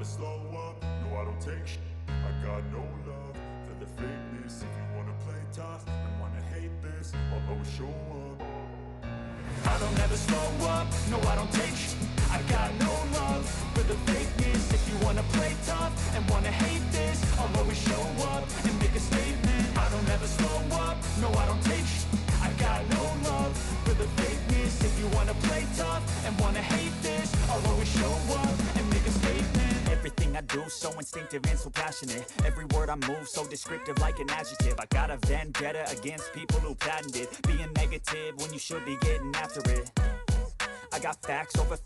slow up, no I don't take shit. I got no love for the fakeness. If you wanna play tough and wanna hate this, I'll always show up. I don't ever slow up, no I don't take shit. I got no love for the fakeness. If you wanna play tough and wanna hate this, I'll always show up and make a statement. I don't ever slow up, no I don't take shit. I got no love for the fakeness. If you wanna play tough and wanna hate this, I'll always show up and make a statement. Everything I do so instinctive and so passionate. Every word I move so descriptive like an adjective. I got a vendetta against people who patented being negative when you should be getting after it. I got facts over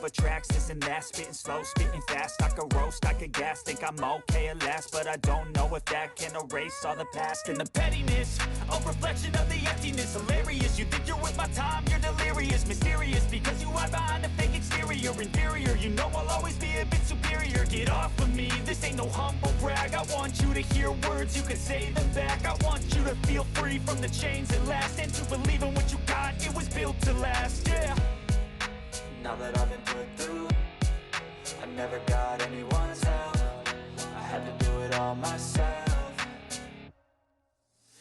tracks, this and that. Spitting slow, spitting fast, I could roast, I could gas. Think I'm okay at last, but I don't know if that can erase all the past. And the pettiness, a reflection of the emptiness. Hilarious, you think you're with my time, you're delirious. Mysterious, because you hide behind a fake exterior. Inferior, you know I'll always be a bit superior. Get off of me, this ain't no humble brag. I want you to hear words, you can say them back. I want you to feel free from the chains at last, and to believe in what you got, it was built to last, yeah. Now that I've been put through, I never got anyone's help. I had to do it all myself.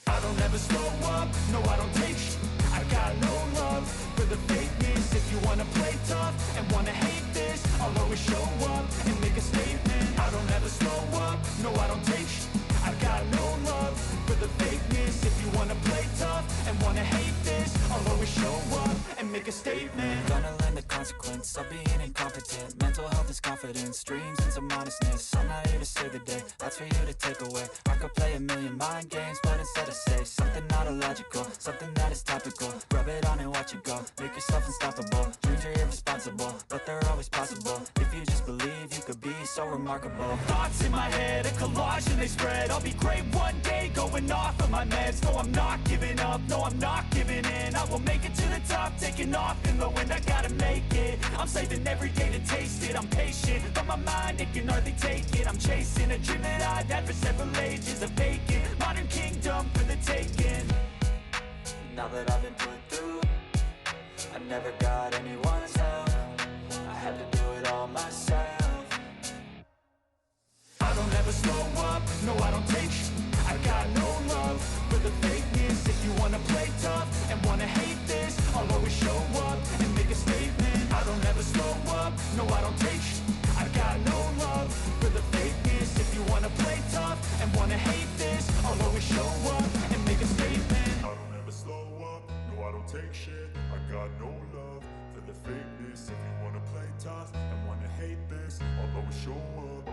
I don't ever slow up, no I don't take shit. I got no love for the fakeness. If you wanna play tough and wanna hate this, I'll always show up and make a statement. I don't ever slow up, no I don't take shit. I got no love for the fakeness. If you wanna play tough and wanna hate this, I'll always show up and make a statement. Gonna learn the consequence of being incompetent. Mental health is confidence, dreams and some honestness. I'm not here to save the day, that's for you to take away. I could play a million mind games, but instead I say something not illogical, something that is topical. Rub it on and watch it go, make yourself unstoppable. Dreams are irresponsible, but they're always possible. If you just believe, you could be so remarkable. Thoughts in my head, a collage and they spread. I'll be great one day, going off of my meds. No, I'm not giving up, no, I'm not giving in. I will make it to the top, taking off in the wind. I gotta make it, I'm saving every day to taste it. I'm patient, but my mind, it can hardly take it. I'm chasing a dream that I've had for several ages. A vacant, modern kingdom for the taking. Now that I've been put through, I never got anyone's help. I had to do it all myself. I don't ever slow up, no I don't take shit. I got no love for the fakeness. If you wanna play tough and wanna hate this, I'll always show up and make a statement. I don't ever slow up, no I don't take shit. I got no love for the fakeness. If you wanna play tough and wanna hate this, I'll always show up and make a statement. I don't ever slow up, no I don't take shit. I got no love for the fakeness. If you wanna play tough and wanna hate this, I'll always show up.